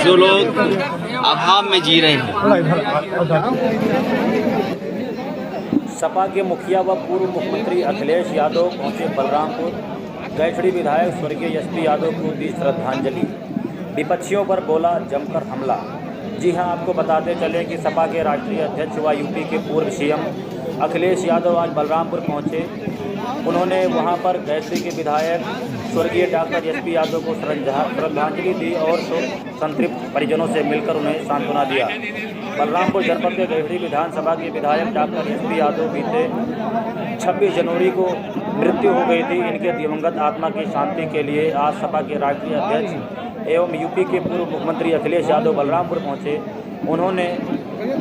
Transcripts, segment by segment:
जो लोग अभाव में जी रहे हैं। सपा के मुखिया व पूर्व मुख्यमंत्री अखिलेश यादव पहुंचे बलरामपुर। गैचड़ी विधायक स्वर्गीय एसपी यादव को दी श्रद्धांजलि। विपक्षियों पर बोला जमकर हमला। जी हां, आपको बताते चले कि सपा के राष्ट्रीय अध्यक्ष व यूपी के पूर्व सीएम अखिलेश यादव आज बलरामपुर पहुंचे। उन्होंने वहां पर गैचड़ी के विधायक स्वर्गीय डॉक्टर एसपी यादव को श्रद्धांजलि दी और संतृप्त परिजनों से मिलकर उन्हें सांत्वना दिया। बलरामपुर जनपद के गैचड़ी विधानसभा के विधायक डॉक्टर एसपी यादव बीते 26 जनवरी को मृत्यु हो गई थी। इनके दिवंगत आत्मा की शांति के लिए आज सपा के राष्ट्रीय अध्यक्ष एवं यूपी के पूर्व मुख्यमंत्री अखिलेश यादव बलरामपुर पहुंचे। उन्होंने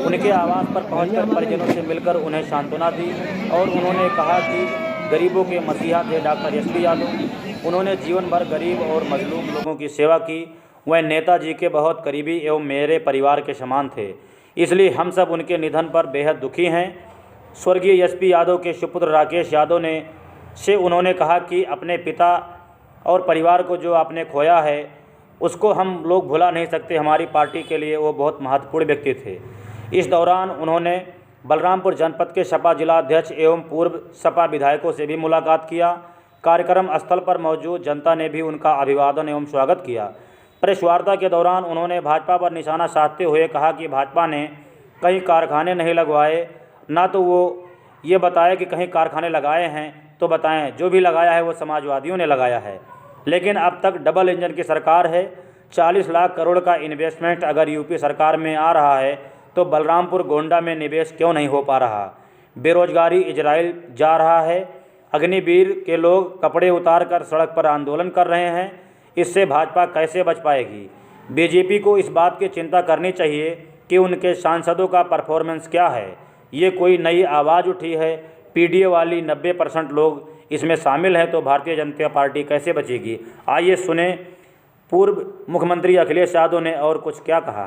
उनके आवास पर पहुंचकर परिजनों से मिलकर उन्हें सांत्वना दी और उन्होंने कहा कि गरीबों के मसीहा थे डॉक्टर एसपी यादव। उन्होंने जीवन भर गरीब और मजलूम लोगों की सेवा की। वह नेताजी के बहुत करीबी एवं मेरे परिवार के समान थे, इसलिए हम सब उनके निधन पर बेहद दुखी हैं। स्वर्गीय एसपी यादव के सुपुत्र राकेश यादव से उन्होंने कहा कि अपने पिता और परिवार को जो आपने खोया है उसको हम लोग भुला नहीं सकते। हमारी पार्टी के लिए वो बहुत महत्वपूर्ण व्यक्ति थे। इस दौरान उन्होंने बलरामपुर जनपद के सपा जिलाध्यक्ष एवं पूर्व सपा विधायकों से भी मुलाकात किया। कार्यक्रम स्थल पर मौजूद जनता ने भी उनका अभिवादन एवं स्वागत किया। प्रेस वार्ता के दौरान उन्होंने भाजपा पर निशाना साधते हुए कहा कि भाजपा ने कहीं कारखाने नहीं लगवाए, ना तो वो ये बताए कि कहीं कारखाने लगाए हैं तो बताएं। जो भी लगाया है वो समाजवादियों ने लगाया है। लेकिन अब तक डबल इंजन की सरकार है। 40 लाख करोड़ का इन्वेस्टमेंट अगर यूपी सरकार में आ रहा है तो बलरामपुर गोंडा में निवेश क्यों नहीं हो पा रहा। बेरोजगारी इजराइल जा रहा है। अग्निवीर के लोग कपड़े उतार कर सड़क पर आंदोलन कर रहे हैं। इससे भाजपा कैसे बच पाएगी। बीजेपी को इस बात की चिंता करनी चाहिए कि उनके सांसदों का परफॉर्मेंस क्या है। ये कोई नई आवाज़ उठी है। पीडीए वाली 90% लोग इसमें शामिल हैं, तो भारतीय जनता पार्टी कैसे बचेगी। आइए सुने पूर्व मुख्यमंत्री अखिलेश यादव ने और कुछ क्या कहा।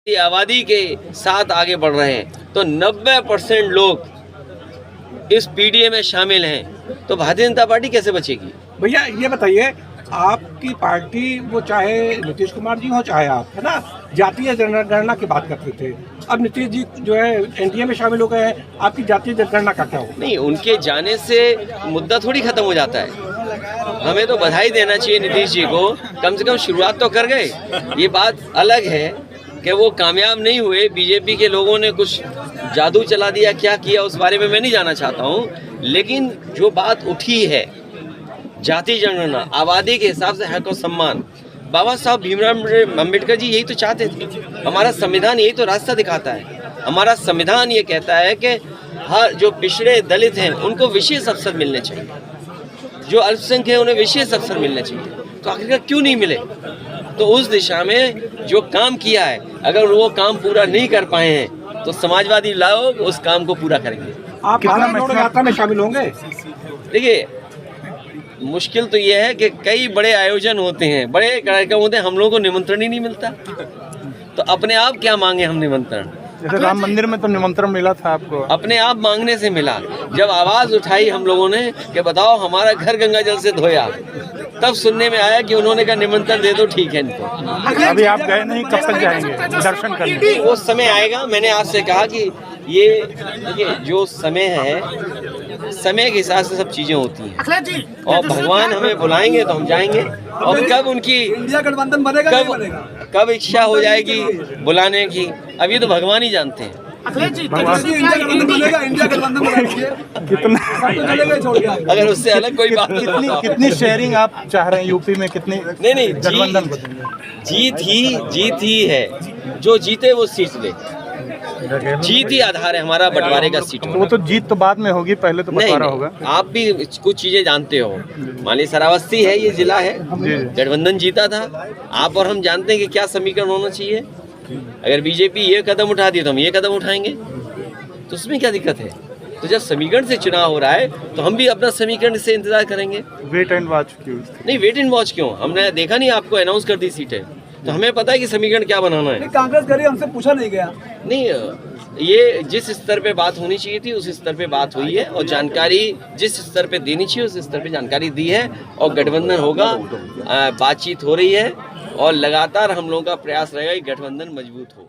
आबादी के साथ आगे बढ़ रहे हैं तो 90% लोग इस पीडीए में शामिल हैं, तो भारतीय जनता पार्टी कैसे बचेगी। भैया ये बताइए, आपकी पार्टी वो चाहे नीतीश कुमार जी हो चाहे आप, है ना, जातीय जनगणना की बात करते थे। अब नीतीश जी जो है एनडीए में शामिल हो गए हैं, आपकी जातीय जनगणना का क्या हो। नहीं, उनके जाने से मुद्दा थोड़ी खत्म हो जाता है। हमें तो बधाई देना चाहिए नीतीश जी को, कम से कम शुरुआत तो कर गए। ये बात अलग है कि वो कामयाब नहीं हुए। बीजेपी के लोगों ने कुछ जादू चला दिया, क्या किया उस बारे में मैं नहीं जाना चाहता हूँ। लेकिन जो बात उठी है जाति जनगणना, आबादी के हिसाब से हक और सम्मान, बाबा साहब भीमराव अम्बेडकर जी यही तो चाहते थे। हमारा संविधान यही तो रास्ता दिखाता है। हमारा संविधान ये कहता है कि हर जो पिछड़े दलित हैं उनको विशेष अवसर मिलने चाहिए, जो अल्पसंख्यक हैं उन्हें विशेष अवसर मिलने चाहिए। तो आखिरकार क्यों नहीं मिले। तो उस दिशा में जो काम किया है, अगर वो काम पूरा नहीं कर पाए हैं तो समाजवादी लोग उस काम को पूरा करेंगे। आप यात्रा में शामिल होंगे। देखिए, मुश्किल तो ये है कि कई बड़े आयोजन होते हैं, बड़े कार्यक्रम होते हैं, हम लोगों को निमंत्रण ही नहीं मिलता। तो अपने आप क्या मांगे हम निमंत्रण। जैसे राम मंदिर में तो निमंत्रण मिला था आपको, अपने आप मांगने से मिला। जब आवाज उठाई हम लोगों ने कि बताओ हमारा घर गंगा जल से धोया, तब सुनने में आया कि उन्होंने कहा निमंत्रण दे दो, ठीक है इनको। अभी आप गए नहीं, कब तक जाएंगे दर्शन करने। वो समय आएगा। मैंने आपसे कहा कि ये देखिए जो समय है, समय के हिसाब से सब चीजें होती हैं और भगवान हमें बुलाएंगे तो हम जाएंगे। और कब उनकी इंडिया गठबंधन बनेगा नहीं बनेगा, कब इच्छा हो जाएगी बुलाने की, अब ये तो भगवान ही जानते हैं। अगर उससे अलग कोई बात कितनी शेयरिंग आप चाह रहे हैं यूपी में, कितनी नहीं गठबंधन जीत ही है। जो जीते वो सीट ले, जीत ही आधार है हमारा बंटवारे का सीट। वो तो जीत तो बाद में होगी, पहले तो बंटवारा होगा। आप भी कुछ चीजें जानते हो। मान ली श्रावस्ती है, ये जिला है, गठबंधन जीता था। आप और हम जानते हैं कि क्या समीकरण होना चाहिए। अगर बीजेपी ये कदम उठाती तो हम ये कदम उठाएंगे, तो उसमें क्या दिक्कत है। तो जब समीकरण से चुनाव हो रहा है तो हम भी अपना समीकरण से इंतजार करेंगे। वेट एंड वॉच क्यों? नहीं, वेट एंड वॉच क्यों, हमने देखा नहीं आपको अनाउंस कर दी सीटें। तो हमें पता है कि समीकरण क्या बनाना है। कांग्रेस करी, हमसे पूछा नहीं गया। नहीं, ये जिस स्तर पे बात होनी चाहिए थी उस स्तर पे बात हुई है और जानकारी जिस स्तर पे देनी चाहिए उस स्तर पे जानकारी दी है और गठबंधन होगा। बातचीत हो रही है और लगातार हम लोगों का प्रयास रहेगा कि गठबंधन मजबूत हो।